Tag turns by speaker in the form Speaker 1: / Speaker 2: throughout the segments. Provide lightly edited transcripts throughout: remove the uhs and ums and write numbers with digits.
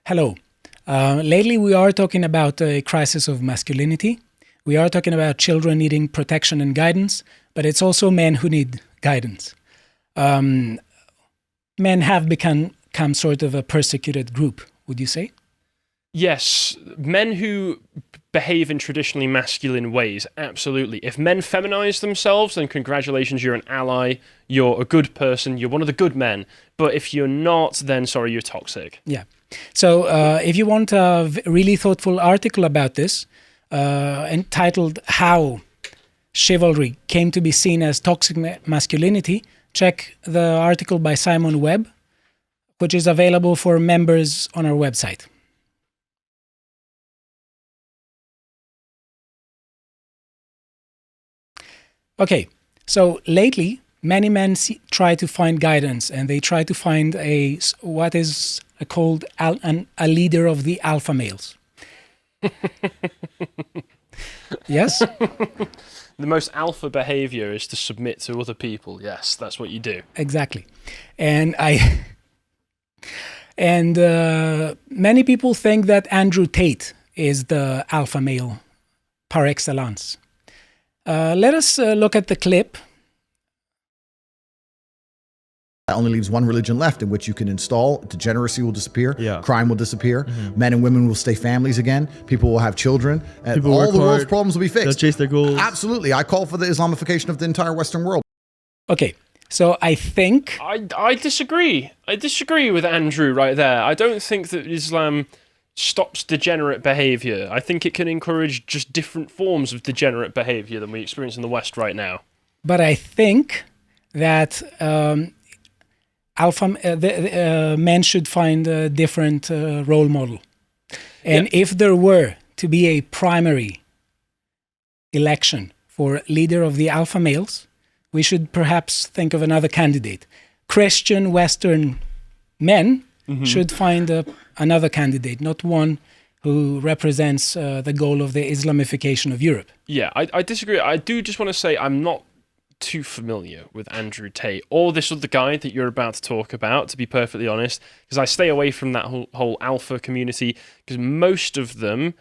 Speaker 1: Hello. Lately, we are talking about a crisis of masculinity. We are talking about children needing protection and guidance, but it's also men who need guidance. Men have become sort of a persecuted group, would you say?
Speaker 2: Yes, men who behave in traditionally masculine ways, absolutely. If men feminize themselves, then congratulations, you're an ally, you're a good person, you're one of the good men. But if you're not, then sorry, you're toxic.
Speaker 1: Yeah. So if you want a really thoughtful article about this, entitled How Chivalry Came to be Seen as Toxic Masculinity, check the article by Simon Webb, which is available for members on our website. Okay, so lately, many men try to find guidance, and they try to find what is called a leader of the alpha males. Yes?
Speaker 2: The most alpha behavior is to submit to other people. Yes, that's what you do.
Speaker 1: Exactly. And many people think that Andrew Tate is the alpha male par excellence. Let us look at the clip.
Speaker 3: That only leaves one religion left in which you can install. Degeneracy will disappear.
Speaker 4: Yeah.
Speaker 3: Crime will disappear.
Speaker 4: Mm-hmm.
Speaker 3: Men and women will stay families again. People will have children. And
Speaker 4: People
Speaker 3: all
Speaker 4: work
Speaker 3: the world's
Speaker 4: hard.
Speaker 3: problems will be
Speaker 4: They'll
Speaker 3: fixed.
Speaker 4: chase their goals.
Speaker 3: Absolutely. I call for the Islamification of the entire Western world.
Speaker 1: Okay, so I think...
Speaker 2: I disagree. I disagree with Andrew right there. I don't think that Islam stops degenerate behavior. I think it can encourage just different forms of degenerate behavior than we experience in the West right now.
Speaker 1: But I think that men should find a different role model. And if there were to be a primary election for leader of the alpha males, we should perhaps think of another candidate. Christian Western men should find another candidate, not one who represents the goal of the Islamification of Europe.
Speaker 2: Yeah, I disagree. I do just want to say I'm not too familiar with Andrew Tate or this other guy that you're about to talk about, to be perfectly honest, because I stay away from that whole alpha community, because most of them,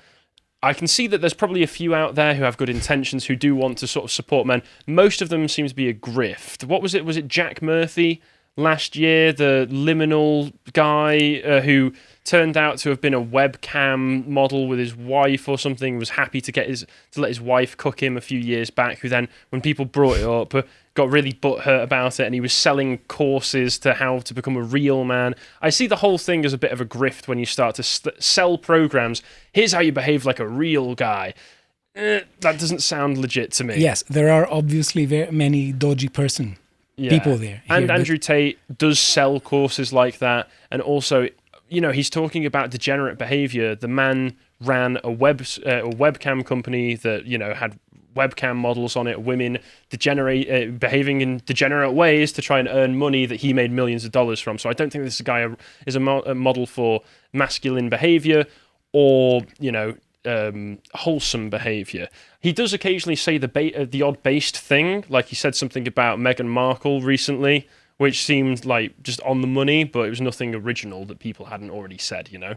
Speaker 2: I can see that there's probably a few out there who have good intentions, who do want to sort of support men. Most of them seems to be a grift. What was it? Was it Jack Murphy last year, the liminal guy who turned out to have been a webcam model with his wife or something, was happy to let his wife cook him a few years back, who then, when people brought it up, got really butthurt about it, and he was selling courses to how to become a real man. I see the whole thing as a bit of a grift when you start to sell programs. Here's how you behave like a real guy. That doesn't sound legit to me.
Speaker 1: Yes, there are obviously very many dodgy people there.
Speaker 2: And Andrew Tate does sell courses like that, and also, you know, he's talking about degenerate behavior. The man ran a webcam company that, you know, had webcam models on it, women behaving in degenerate ways to try and earn money that he made millions of dollars from. So I don't think this guy is a model for masculine behavior or, you know, wholesome behavior. He does occasionally say the odd based thing, like he said something about Meghan Markle recently, which seemed like just on the money, but it was nothing original that people hadn't already said, you know?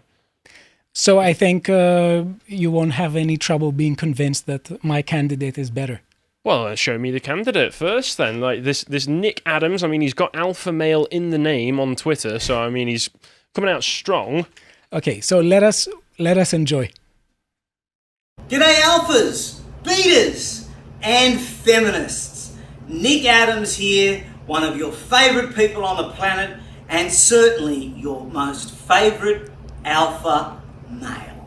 Speaker 1: So I think you won't have any trouble being convinced that my candidate is better.
Speaker 2: Well, show me the candidate first then. Like this Nick Adams, I mean, he's got alpha male in the name on Twitter, so I mean, he's coming out strong.
Speaker 1: Okay, so let us enjoy.
Speaker 5: G'day alphas, beaters, and feminists. Nick Adams here, one of your favourite people on the planet, and certainly your most favourite alpha male.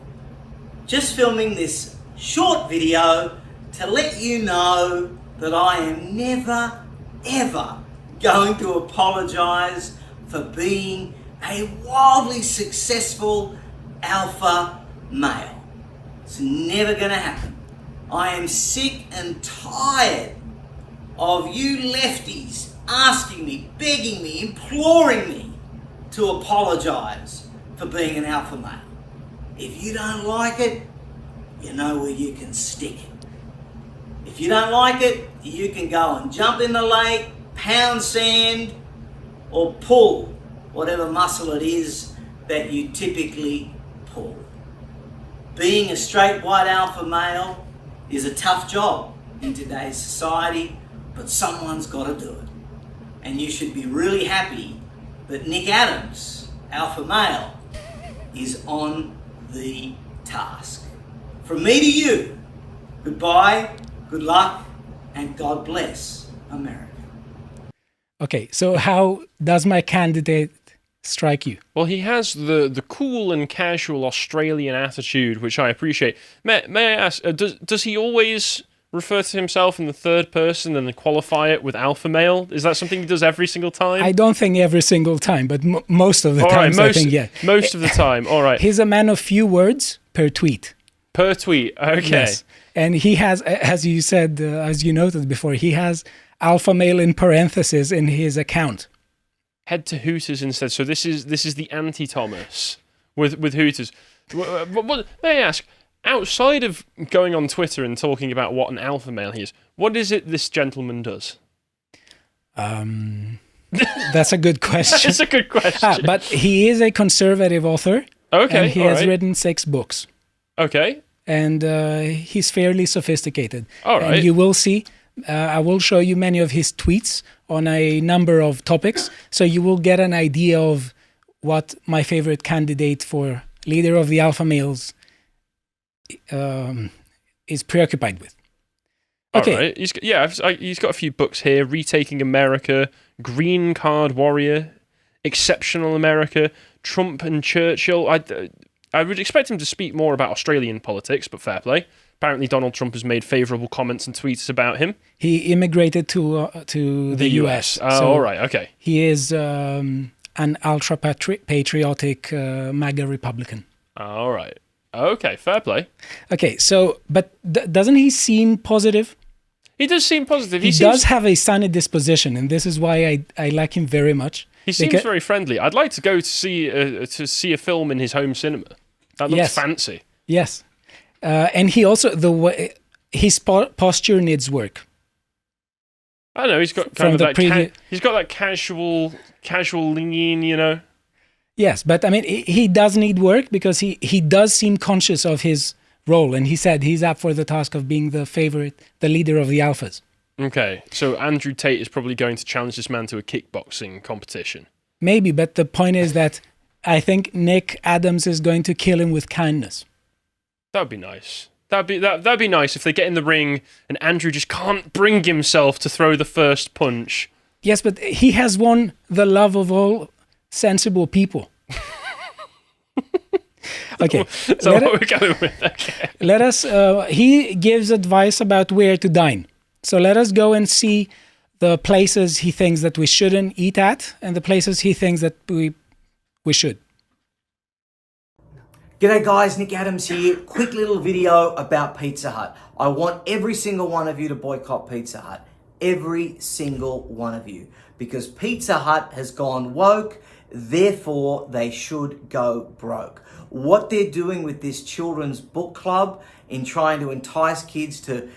Speaker 5: Just filming this short video to let you know that I am never, ever going to apologise for being a wildly successful alpha male. It's never going to happen. I am sick and tired of you lefties asking me, begging me, imploring me to apologise for being an alpha male. If you don't like it, you know where you can stick it. If you don't like it, you can go and jump in the lake, pound sand, or pull whatever muscle it is that you typically pull. Being a straight white alpha male is a tough job in today's society, but someone's got to do it. And you should be really happy that Nick Adams, alpha male, is on the task. From me to you, goodbye, good luck, and God bless America.
Speaker 1: Okay, so how does my candidate strike you?
Speaker 2: Well, he has the cool and casual Australian attitude, which I appreciate. May I ask, does he always refer to himself in the third person and then qualify it with alpha male? Is that something he does every single time?
Speaker 1: I don't think every single time, but most of the time, I think, yeah.
Speaker 2: Most of the time, all right.
Speaker 1: He's a man of few words per tweet.
Speaker 2: Per tweet, okay.
Speaker 1: Yes. And he has, as you said, as you noted before, he has alpha male in parentheses in his account.
Speaker 2: Head to Hooters instead. So this is the anti-Thomas with Hooters. What, may I ask, outside of going on Twitter and talking about what an alpha male he is, what is it this gentleman does?
Speaker 1: That's a good question.
Speaker 2: It's a good question.
Speaker 1: But he is a conservative author.
Speaker 2: Okay,
Speaker 1: and he has written 6 books.
Speaker 2: Okay.
Speaker 1: And he's fairly sophisticated.
Speaker 2: All right.
Speaker 1: And you will see, I will show you many of his tweets on a number of topics, so you will get an idea of what my favorite candidate for leader of the alpha males is preoccupied with. Okay.
Speaker 2: All right. He's got a few books here: Retaking America, Green Card Warrior, Exceptional America, Trump and Churchill. I would expect him to speak more about Australian politics, but fair play. Apparently, Donald Trump has made favourable comments and tweets about him.
Speaker 1: He immigrated to the US.
Speaker 2: So all right, okay.
Speaker 1: He is an ultra-patriotic MAGA Republican.
Speaker 2: All right. Okay, fair play.
Speaker 1: Okay, so, but doesn't he seem positive?
Speaker 2: He does seem positive.
Speaker 1: He does have a sunny disposition, and this is why I like him very much.
Speaker 2: He seems very friendly. I'd like to go to see a film in his home cinema. That looks fancy.
Speaker 1: Yes. And he also, his posture needs work.
Speaker 2: I don't know, he's got kind of that he's got that casual lean, you know.
Speaker 1: Yes, but I mean, he does need work because he does seem conscious of his role, and he said he's up for the task of being the leader of the alphas.
Speaker 2: Okay, so Andrew Tate is probably going to challenge this man to a kickboxing competition.
Speaker 1: Maybe, but the point is that I think Nick Adams is going to kill him with kindness.
Speaker 2: That'd be nice. That'd be nice if they get in the ring and Andrew just can't bring himself to throw the first punch.
Speaker 1: Yes, but he has won the love of all sensible people. Okay.
Speaker 2: So what we're going with? Okay.
Speaker 1: Let us. He gives advice about where to dine. So let us go and see the places he thinks that we shouldn't eat at, and the places he thinks that we should.
Speaker 5: G'day guys, Nick Adams here. Quick little video about Pizza Hut. I want every single one of you to boycott Pizza Hut. Every single one of you. Because Pizza Hut has gone woke, therefore they should go broke. What they're doing with this children's book club in trying to entice kids to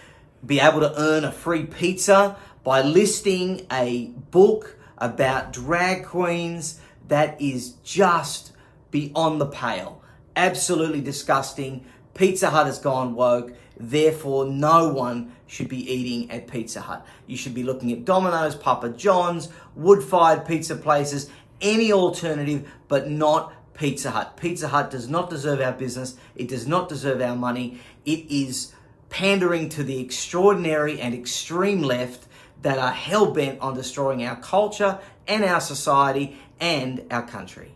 Speaker 5: be able to earn a free pizza by listing a book about drag queens, that is just beyond the pale. Absolutely disgusting. Pizza Hut has gone woke, therefore no one should be eating at Pizza Hut. You should be looking at Domino's, Papa John's, wood-fired pizza places, any alternative, but not Pizza Hut. Pizza Hut does not deserve our business. It does not deserve our money. It is pandering to the extraordinary and extreme left that are hell-bent on destroying our culture and our society and our country.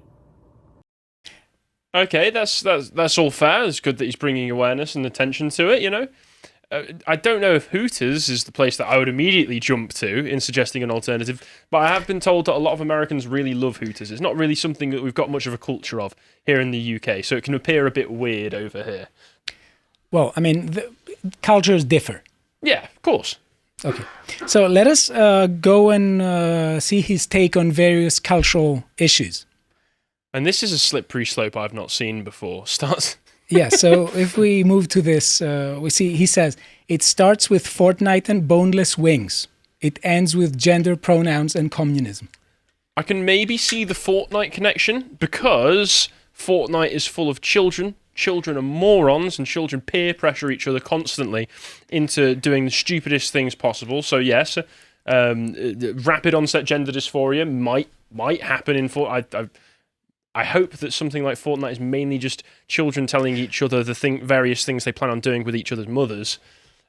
Speaker 2: Okay, that's all fair. It's good that he's bringing awareness and attention to it, you know. I don't know if Hooters is the place that I would immediately jump to in suggesting an alternative, but I have been told that a lot of Americans really love Hooters. It's not really something that we've got much of a culture of here in the UK, so it can appear a bit weird over here.
Speaker 1: Well, I mean, the cultures differ.
Speaker 2: Yeah, of course.
Speaker 1: Okay, so let us go and see his take on various cultural issues.
Speaker 2: And this is a slippery slope I've not seen before.
Speaker 1: Yeah, so if we move to this, we see he says, it starts with Fortnite and boneless wings. It ends with gender pronouns and communism.
Speaker 2: I can maybe see the Fortnite connection because Fortnite is full of children. Children are morons, and children peer pressure each other constantly into doing the stupidest things possible. So yes, rapid onset gender dysphoria might happen in Fortnite. I hope that something like Fortnite is mainly just children telling each other various things they plan on doing with each other's mothers.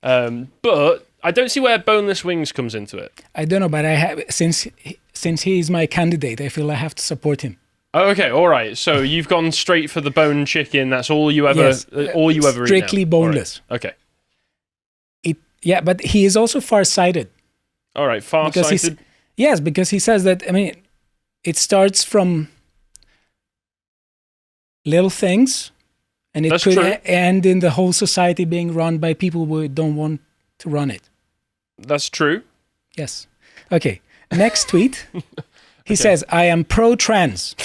Speaker 2: But I don't see where Boneless Wings comes into it.
Speaker 1: I don't know, but since he is my candidate, I feel I have to support him.
Speaker 2: Okay, all right. So you've gone straight for the bone chicken. That's all you ever,
Speaker 1: yes,
Speaker 2: all you ever eat.
Speaker 1: Strictly boneless.
Speaker 2: Right. Okay.
Speaker 1: Yeah, but he is also far-sighted.
Speaker 2: All right, far-sighted.
Speaker 1: Yes, because he says that. I mean, it starts from little things, and it could end in the whole society being run by people who don't want to run it.
Speaker 2: That's true.
Speaker 1: Yes. Okay. Next tweet. He says, I am pro-trans.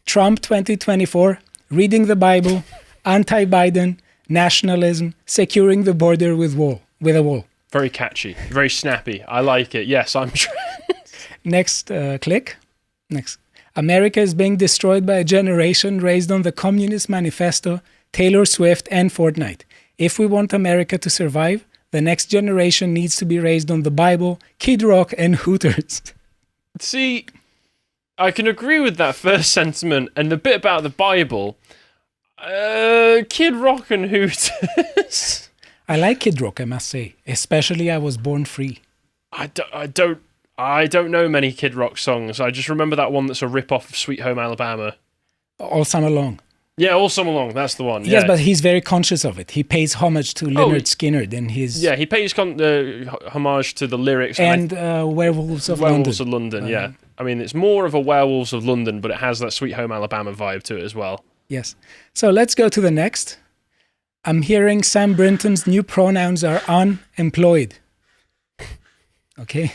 Speaker 1: Trump 2024, reading the Bible, anti-Biden, nationalism, securing the border with a wall.
Speaker 2: Very catchy, very snappy. I like it. Yes, I'm trans.
Speaker 1: Next click. Next. America is being destroyed by a generation raised on the Communist Manifesto, Taylor Swift, and Fortnite. If we want America to survive, the next generation needs to be raised on the Bible, Kid Rock, and Hooters.
Speaker 2: See, I can agree with that first sentiment, and the bit about the Bible, Kid Rock and Hooters.
Speaker 1: I like Kid Rock, I must say. Especially I Was Born Free.
Speaker 2: I don't know many Kid Rock songs. I just remember that one that's a rip-off of Sweet Home Alabama.
Speaker 1: All Summer Long.
Speaker 2: Yeah, All Summer Long, that's the one.
Speaker 1: Yes, but he's very conscious of it. He pays homage to Leonard Skinner in his...
Speaker 2: Yeah, he pays homage to the lyrics.
Speaker 1: And Werewolves of London.
Speaker 2: Werewolves of London, yeah. I mean, it's more of a Werewolves of London, but it has that Sweet Home Alabama vibe to it as well.
Speaker 1: Yes. So let's go to the next. I'm hearing Sam Brinton's new pronouns are unemployed. Okay.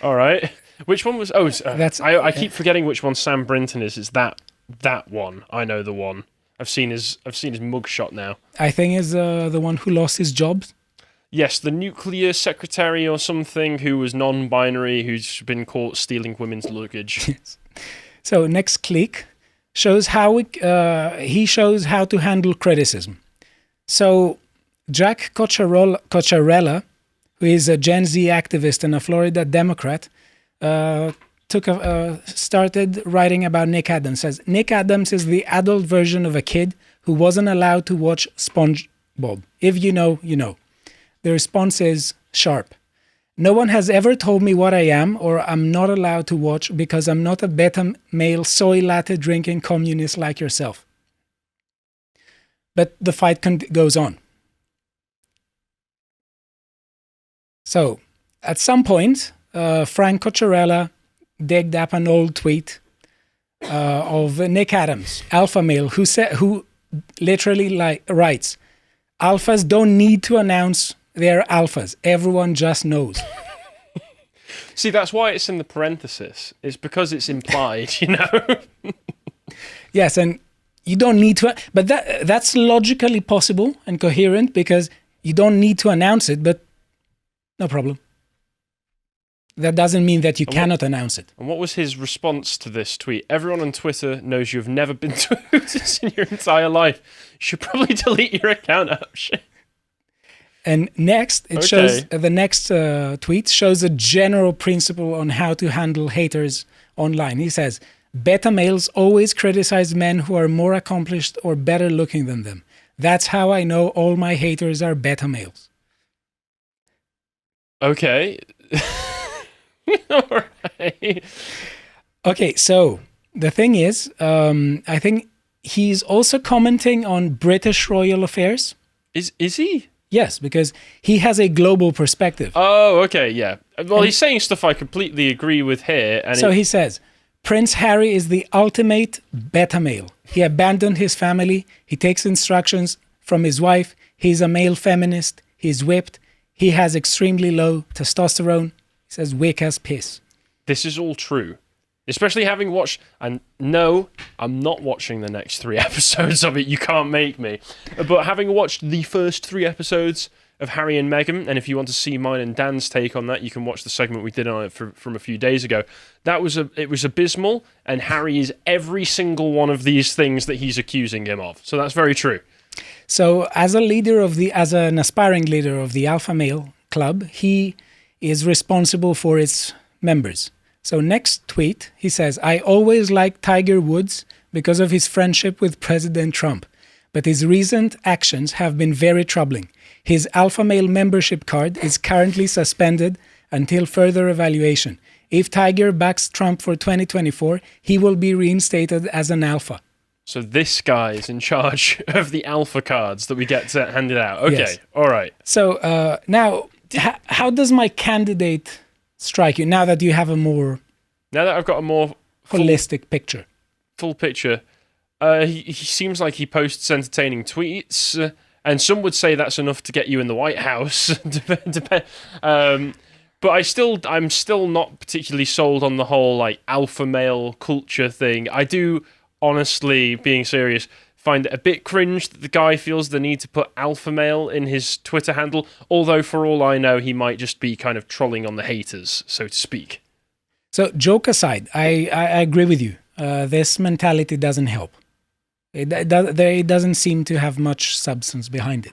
Speaker 2: All right. Which one was... I keep forgetting which one Sam Brinton is. It's that one. I know the one. I've seen his mugshot now.
Speaker 1: I think is the one who lost his job.
Speaker 2: Yes, the nuclear secretary or something who was non-binary, who's been caught stealing women's luggage. Yes.
Speaker 1: So next click shows how he shows how to handle criticism. So Jack Cocciarella, who is a Gen Z activist and a Florida Democrat, started writing about Nick Adams. Says Nick Adams is the adult version of a kid who wasn't allowed to watch SpongeBob. If you know, you know. The response is sharp. No one has ever told me what I am or I'm not allowed to watch because I'm not a beta male soy latte drinking communist like yourself. But the fight goes on. So, at some point, Frank Cocciarella digged up an old tweet of Nick Adams, alpha male, who literally writes, "Alphas don't need to announce they're alphas. Everyone just knows."
Speaker 2: See, that's why it's in the parenthesis. It's because it's implied, you know?
Speaker 1: Yes, and you don't need to, but that's logically possible and coherent because you don't need to announce it, but no problem. That doesn't mean that you cannot announce it.
Speaker 2: And what was his response to this tweet? Everyone on Twitter knows you've never been to Lotus in your entire life. You should probably delete your account up. Shit.
Speaker 1: And next, it shows the next tweet shows a general principle on how to handle haters online. He says, beta males always criticize men who are more accomplished or better looking than them. That's how I know all my haters are beta males.
Speaker 2: Okay. All right.
Speaker 1: Okay, so the thing is, I think he's also commenting on British royal affairs.
Speaker 2: Is he?
Speaker 1: Yes, because he has a global perspective.
Speaker 2: Oh, okay, yeah. Well, he's saying stuff I completely agree with here. And
Speaker 1: so he says, Prince Harry is the ultimate beta male. He abandoned his family. He takes instructions from his wife. He's a male feminist. He's whipped. He has extremely low testosterone. He says, weak as piss.
Speaker 2: This is all true. Especially having watched, and no, I'm not watching the next 3 episodes of it. You can't make me. But having watched the first 3 episodes, of Harry and Meghan, and if you want to see mine and Dan's take on that, you can watch the segment we did on it from a few days ago. It was abysmal, and Harry is every single one of these things that he's accusing him of. So that's very true.
Speaker 1: So as an aspiring leader of the Alpha Male Club, he is responsible for its members. So next tweet, he says, "I always liked Tiger Woods because of his friendship with President Trump, but his recent actions have been very troubling. His Alpha Male membership card is currently suspended until further evaluation. If Tiger backs Trump for 2024, he will be reinstated as an alpha."
Speaker 2: So this guy is in charge of the alpha cards that we get handed out. Okay,
Speaker 1: Yes.
Speaker 2: all right.
Speaker 1: So now, how does my candidate strike you now that you have a more
Speaker 2: Now that I've got a more
Speaker 1: holistic picture?
Speaker 2: full picture, he seems like he posts entertaining tweets, and some would say that's enough to get you in the White House. But I'm still not particularly sold on the whole like alpha male culture thing. I do, honestly, being serious, find it a bit cringe that the guy feels the need to put alpha male in his Twitter handle, although for all I know, he might just be kind of trolling on the haters, so to speak.
Speaker 1: So joke aside, I agree with you. This mentality doesn't help. It doesn't seem to have much substance behind it.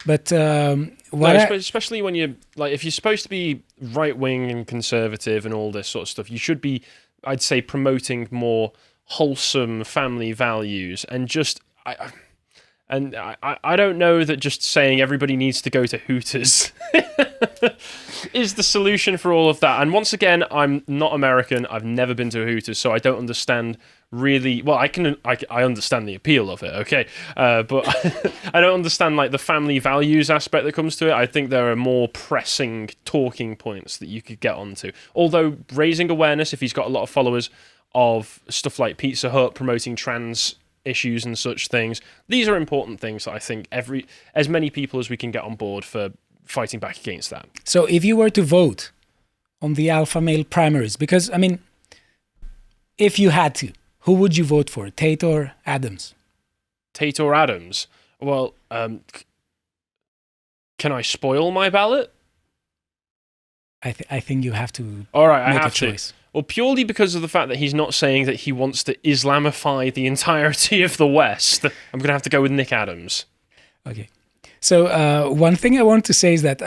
Speaker 1: But
Speaker 2: especially when you're like, if you're supposed to be right wing and conservative and all this sort of stuff, you should be, I'd say, promoting more wholesome family values and just. I don't know that just saying everybody needs to go to Hooters is the solution for all of that. And once again, I'm not American. I've never been to a Hooters, so I don't understand really. Well, I understand the appeal of it, okay, but I don't understand like the family values aspect that comes to it. I think there are more pressing talking points that you could get onto. Although raising awareness, if he's got a lot of followers of stuff like Pizza Hut promoting trans issues and such things, these are important things that I think as many people as we can get on board for fighting back against that.
Speaker 1: So if you were to vote on the Alpha Male primaries, because I mean, if you had to, who would you vote for, Tate or Adams?
Speaker 2: Tate or Adams? Well, can I spoil my ballot?
Speaker 1: I think you have to.
Speaker 2: All right,
Speaker 1: make
Speaker 2: I have
Speaker 1: a choice.
Speaker 2: to. Well, purely because of the fact that he's not saying that he wants to Islamify the entirety of the West, I'm going to have to go with Nick Adams.
Speaker 1: Okay. So one thing I want to say is that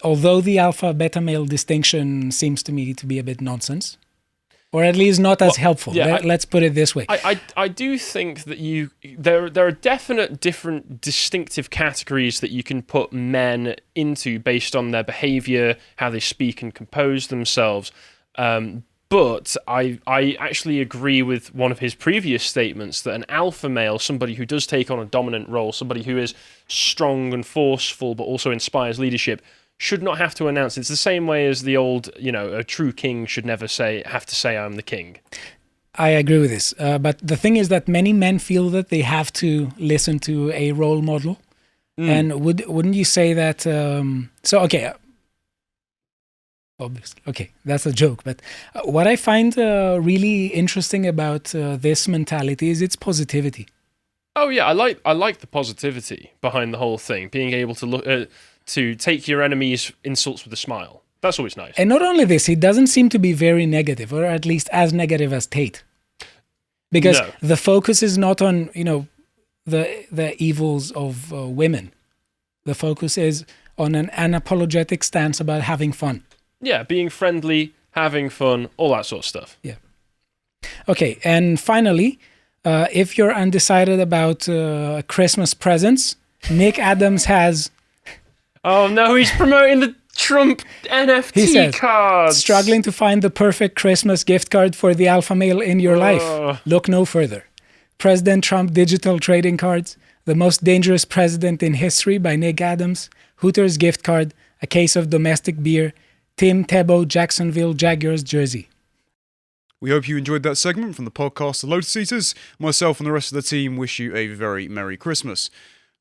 Speaker 1: although the alpha beta male distinction seems to me to be a bit nonsense, or at least not as helpful,
Speaker 2: yeah,
Speaker 1: let's put it this way.
Speaker 2: I do think that there are definite different distinctive categories that you can put men into based on their behavior, how they speak and compose themselves. But I actually agree with one of his previous statements that an alpha male, somebody who does take on a dominant role, somebody who is strong and forceful but also inspires leadership, should not have to announce. It's the same way as the old, a true king should never have to say, "I'm the king."
Speaker 1: I agree with this. But the thing is that many men feel that they have to listen to a role model. And wouldn't you say that... Obviously. Okay, that's a joke. But what I find really interesting about this mentality is its positivity.
Speaker 2: Oh yeah, I like the positivity behind the whole thing. Being able to look to take your enemy's insults with a smile. That's always nice.
Speaker 1: And not only this, he doesn't seem to be very negative, or at least as negative as Tate. Because the focus is not on the evils of women. The focus is on an unapologetic stance about having fun.
Speaker 2: Yeah, being friendly, having fun, all that sort of stuff.
Speaker 1: Yeah. Okay, and finally, if you're undecided about Christmas presents, Nick Adams has...
Speaker 2: Oh no, he's promoting the Trump NFT
Speaker 1: he says,
Speaker 2: cards.
Speaker 1: Struggling to find the perfect Christmas gift card for the alpha male in your life? Look no further. President Trump digital trading cards, The Most Dangerous President in History by Nick Adams, Hooters gift card, a case of domestic beer, Tim Tebow Jacksonville Jaguars jersey.
Speaker 4: We hope you enjoyed that segment from the podcast The Lotus Eaters. Myself and the rest of the team wish you a very Merry Christmas.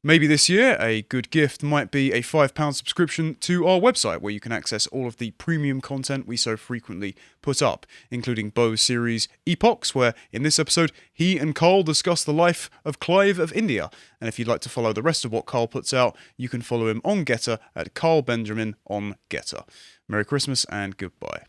Speaker 4: Maybe this year, a good gift might be a £5 subscription to our website, where you can access all of the premium content we so frequently put up, including Beau's series Epochs, where in this episode, he and Carl discuss the life of Clive of India. And if you'd like to follow the rest of what Carl puts out, you can follow him on Getter at Carl Benjamin on Getter. Merry Christmas and goodbye.